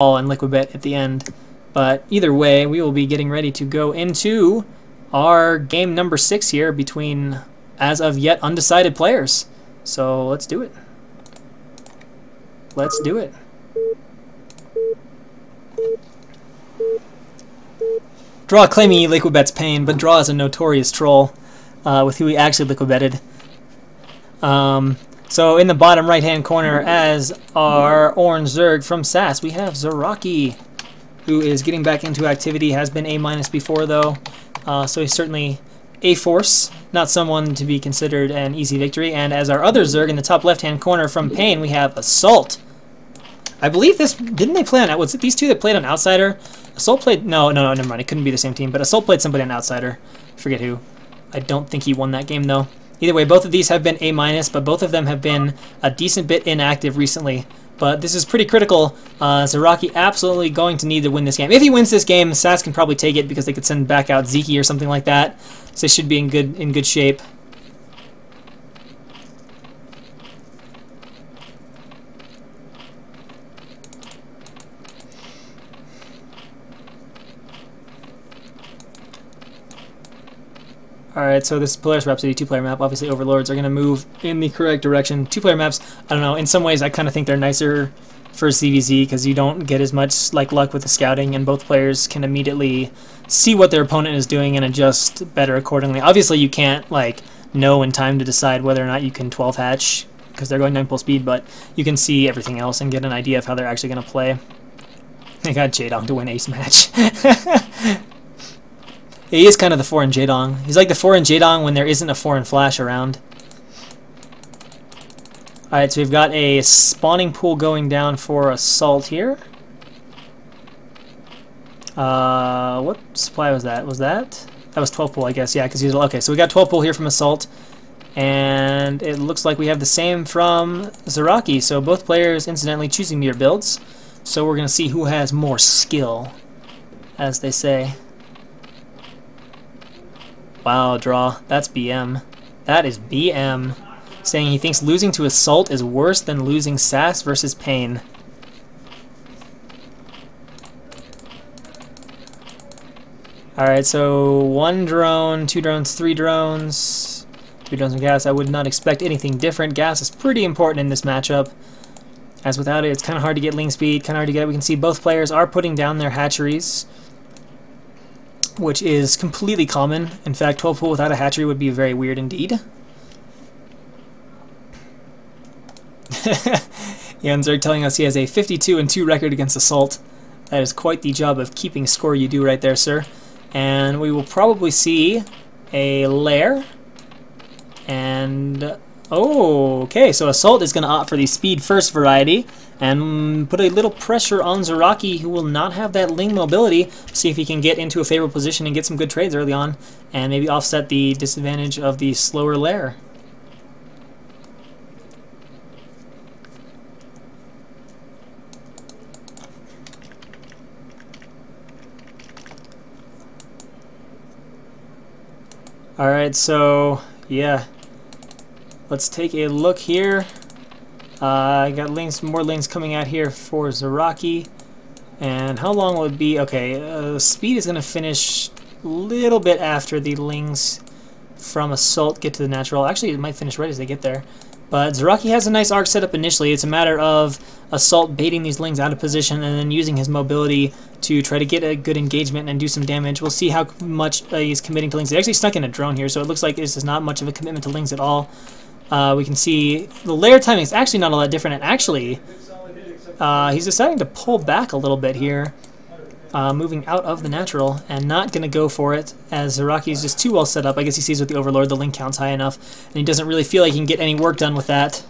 and Liquibet at the end. But either way, we will be getting ready to go into our game number 6 here between, as of yet, undecided players. So let's do it. Let's do it. Draw claiming he Liquibets PaiN, but Draw is a notorious troll with who he actually Liquibetted. So in the bottom right-hand corner, as our Orange Zerg from SAS, we have Zaraki, who is getting back into activity, has been A- before though, so he's certainly a force, not someone to be considered an easy victory. And as our other Zerg in the top left-hand corner from PaiN, we have Assault. I believe this, didn't they play on, was it these two that played on Outsider? Assault played, no, never mind, it couldn't be the same team, but Assault played somebody on Outsider, I forget who. I don't think he won that game though. Either way, both of these have been A-, but both of them have been a decent bit inactive recently. But this is pretty critical. Zaraki absolutely going to need to win this game. If he wins this game, SAS can probably take it because they could send back out Zeke or something like that. So they should be in good shape. Alright, so this is Polaris Rhapsody 2-player map. Obviously, Overlords are going to move in the correct direction. 2-player maps, I don't know, in some ways I kind of think they're nicer for CVZ because you don't get as much luck with the scouting, and both players can immediately see what their opponent is doing and adjust better accordingly. Obviously, you can't know in time to decide whether or not you can 12 hatch because they're going 9-pull speed, but you can see everything else and get an idea of how they're actually going to play. I got Jaedong to win ace match. He is kind of the 4 in Jaedong. He's like the 4 in Jaedong when there isn't a 4 in Flash around. Alright, so we've got a spawning pool going down for Assault here. What supply was that? That was 12 pool, I guess. Yeah, because he's okay. So we got 12 pool here from Assault, and it looks like we have the same from Zaraki. So both players incidentally choosing their builds. So we're gonna see who has more skill, as they say. Wow, Draw. That's BM. That is BM. Saying he thinks losing to Assault is worse than losing SAS versus PaiN. Alright, so 1 drone, 2 drones, 3 drones. 3 drones of gas. I would not expect anything different. Gas is pretty important in this matchup, as without it, it's kind of hard to get ling speed, kind of hard to get it. We can see both players are putting down their hatcheries, which is completely common. In fact, 12 pool without a hatchery would be very weird indeed. Zerg telling us he has a 52-2 record against Assault. That is quite the job of keeping score you do right there, sir. And we will probably see a lair. And oh, okay, so Assault is going to opt for the speed first variety and put a little pressure on Zaraki, who will not have that ling mobility. See if he can get into a favorable position and get some good trades early on, and maybe offset the disadvantage of the slower lair. Alright, so yeah, let's take a look here. I got more lanes coming out here for Zaraki. And how long will it be? Okay, speed is going to finish a little bit after the lings from Assault get to the natural. Actually, it might finish right as they get there. But Zaraki has a nice arc set up initially. It's a matter of Assault baiting these lings out of position and then using his mobility to try to get a good engagement and do some damage. We'll see how much he's committing to lings. He actually snuck in a drone here, so it looks like this is not much of a commitment to lings at all. We can see the lair timing is actually not a lot different, and actually he's deciding to pull back a little bit here, moving out of the natural and not going to go for it, as Zaraki is just too well set up. I guess he sees with the Overlord the link count's high enough, and he doesn't really feel like he can get any work done with that.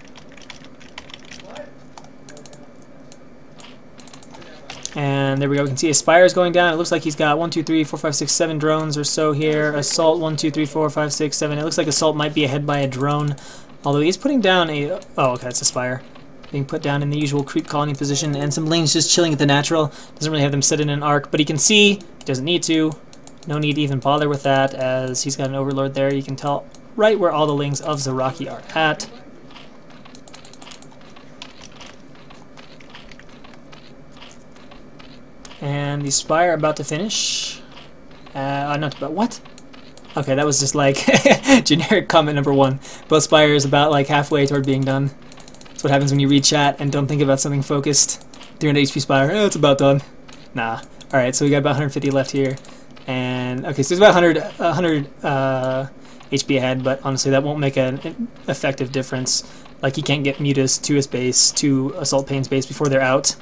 And there we go, we can see his Spires going down. It looks like he's got 1, 2, 3, 4, 5, 6, 7 drones or so here. Assault 1, 2, 3, 4, 5, 6, 7. It looks like Assault might be ahead by a drone, although he's putting down a... oh, okay, it's a Spire. Being put down in the usual creep colony position, and some lanes just chilling at the natural. Doesn't really have them set in an arc, but he can see, he doesn't need to. No need to even bother with that, as he's got an Overlord there. You can tell right where all the lings of Zaraki are at. And the Spire about to finish. Not about what? Okay, that was just like generic comment number 1. Both Spires about like halfway toward being done. That's what happens when you read chat and don't think about something focused. 300 HP Spire, it's about done. Nah. Alright, so we got about 150 left here. And, okay, so there's about 100 HP ahead, but honestly that won't make an effective difference. Like, he can't get Mutas to his base, to Assault PaiN's base before they're out.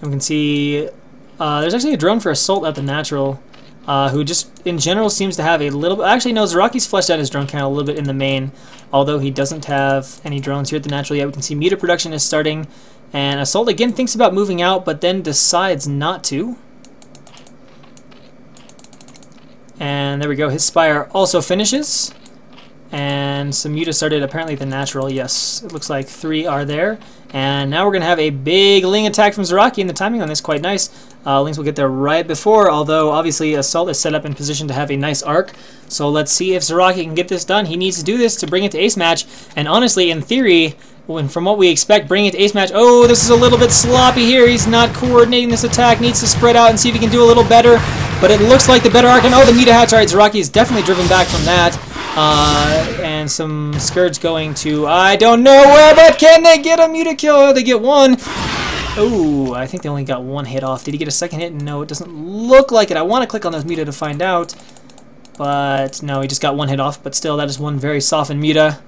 And we can see there's actually a drone for Assault at the natural, who just, in general, seems to have a little bit... Actually, no, Zaraki's fleshed out his drone count a little bit in the main, although he doesn't have any drones here at the natural yet. We can see Muta production is starting, and Assault again thinks about moving out, but then decides not to. And there we go, his Spire also finishes. And some Muta started apparently at the natural, yes. It looks like 3 are there. And now we're going to have a big Ling attack from Zaraki, and the timing on this quite nice. Lings will get there right before, although obviously Assault is set up in position to have a nice arc. So let's see if Zaraki can get this done. He needs to do this to bring it to ace match. And honestly, in theory, from what we expect, bring it to ace match. Oh, this is a little bit sloppy here. He's not coordinating this attack. Needs to spread out and see if he can do a little better. But it looks like the better arc. And oh, the Muta hatch. All right, Zaraki is definitely driven back from that. And some Scourge going to, I don't know where, but can they get a Muta kill? Oh, they get 1. Oh, I think they only got 1 hit off. Did he get a second hit? No, it doesn't look like it. I want to click on those Muta to find out. But no, he just got 1 hit off. But still, that is 1 very softened Muta.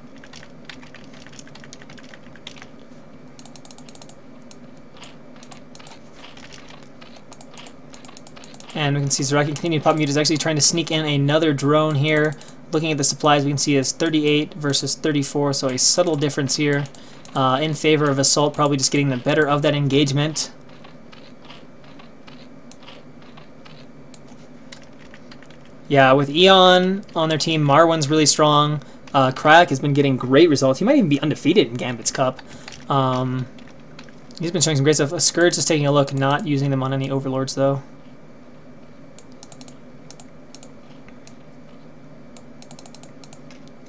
And we can see Zaraki continuing to pop Muta is actually trying to sneak in another drone here. Looking at the supplies, we can see it's 38 versus 34, so a subtle difference here in favor of Assault, probably just getting the better of that engagement. Yeah, with Eon on their team, Marwan's really strong. Kryak has been getting great results. He might even be undefeated in Gambit's Cup. He's been showing some great stuff. Scourge is taking a look, not using them on any Overlords, though.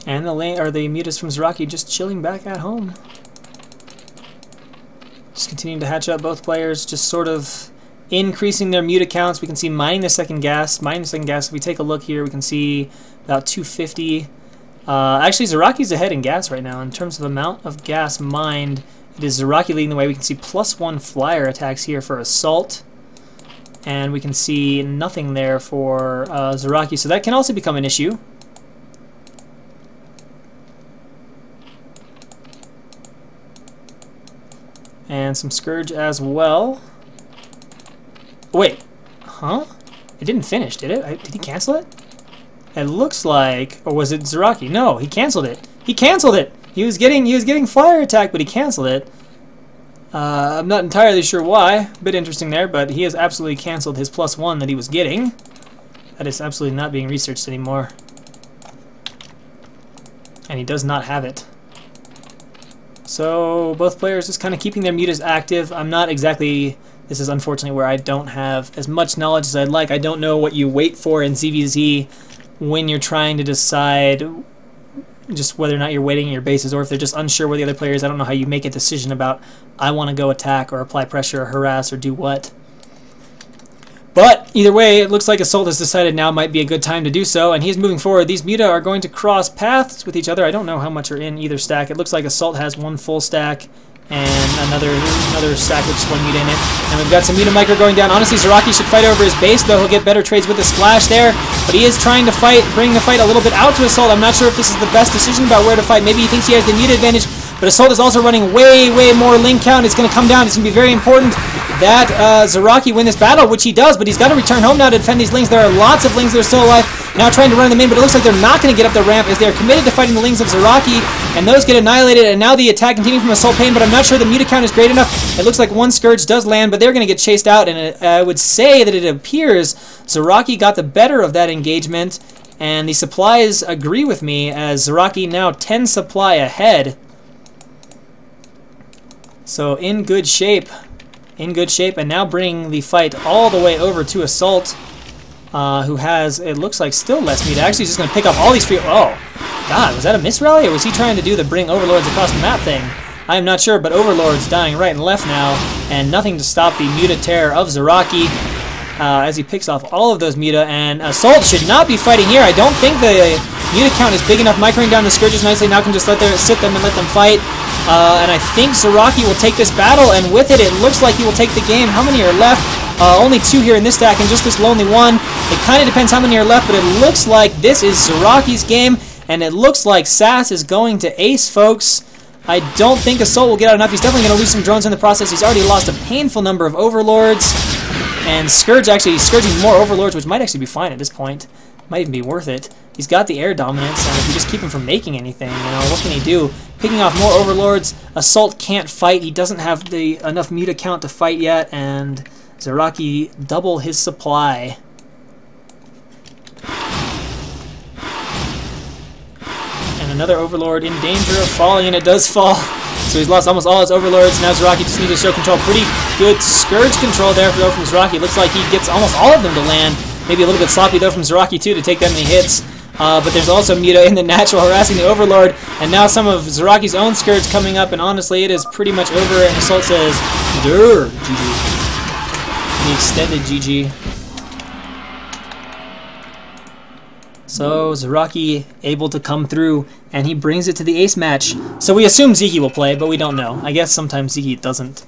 And the Mutas from Zaraki just chilling back at home. Just continuing to hatch up both players, just sort of increasing their Muta counts. We can see mining the second gas. If we take a look here, we can see about 250. Actually, Zaraki's ahead in gas right now. In terms of amount of gas mined, it is Zaraki leading the way. We can see +1 flyer attacks here for Assault. And we can see nothing there for Zaraki, so that can also become an issue. And some Scourge as well. Wait, huh? It didn't finish, did it? Did he cancel it? It looks like, or was it Zaraki? No, he canceled it. He canceled it. He was getting flyer attack, but he canceled it. I'm not entirely sure why. A bit interesting there, but he has absolutely canceled his +1 that he was getting. That is absolutely not being researched anymore. And he does not have it. So both players just kind of keeping their Mutas active. I'm not exactly... This is unfortunately where I don't have as much knowledge as I'd like. I don't know what you wait for in ZVZ when you're trying to decide just whether or not you're waiting in your bases, or if they're just unsure where the other player is. I don't know how you make a decision about I want to go attack or apply pressure or harass or do what. But either way, it looks like Assault has decided now might be a good time to do so, and he's moving forward. These Muta are going to cross paths with each other. I don't know how much are in either stack. It looks like Assault has 1 full stack and another stack with just 1 Muta in it. And we've got some Muta Micro going down. Honestly, Zaraki should fight over his base, though he'll get better trades with the splash there. But he is trying to bring the fight a little bit out to Assault. I'm not sure if this is the best decision about where to fight. Maybe he thinks he has the Muta advantage, but Assault is also running way more link count. It's going to come down. It's going to be very important that Zaraki win this battle, which he does, but he's got to return home now to defend these Lings. There are lots of Lings that are still alive, now trying to run them in, but it looks like they're not going to get up the ramp as they're committed to fighting the Lings of Zaraki, and those get annihilated, and now the attack continuing from Assault PaiN, but I'm not sure the Muta count is great enough. It looks like 1 Scourge does land, but they're going to get chased out, and I would say that it appears Zaraki got the better of that engagement, and the supplies agree with me, as Zaraki now 10 supply ahead. So in good shape, and now bringing the fight all the way over to Assault, who has, it looks like, still less Muta. Actually, he's just going to pick up all these free... Oh, God, was that a miss rally, or was he trying to do the bring Overlords across the map thing? I am not sure, but Overlord's dying right and left now, and nothing to stop the Muta Terror of Zaraki as he picks off all of those Muta, and Assault should not be fighting here. I don't think the Muta count is big enough. Microing down the Scourges nicely, now can just sit them and let them fight. And I think Zaraki will take this battle, and with it, it looks like he will take the game. How many are left? Only 2 here in this stack, and just this lonely one. It kind of depends how many are left, but it looks like this is Zaraki's game, and it looks like Sass is going to ace, folks. I don't think Assault will get out enough. He's definitely going to lose some drones in the process. He's already lost a painful number of Overlords. And Scourge actually, scourging more Overlords, which might actually be fine at this point. Might even be worth it. He's got the air dominance, and if you just keep him from making anything, you know, what can he do? Picking off more Overlords. Assault can't fight. He doesn't have the enough Muta count to fight yet, and Zaraki double his supply. And another Overlord in danger of falling, and it does fall. So he's lost almost all his Overlords. Now Zaraki just needs to show control. Pretty good Scourge control there though from Zaraki. Looks like he gets almost all of them to land. Maybe a little bit sloppy though from Zaraki too to take that many hits. But there's also Muta in the natural harassing the Overlord. And now some of Zaraki's own Scourge coming up, and honestly it is pretty much over. And Assault says, "Durr, GG." The extended GG. So Zaraki able to come through, and he brings it to the ace match. So we assume Ziki will play, but we don't know. I guess sometimes Ziki doesn't.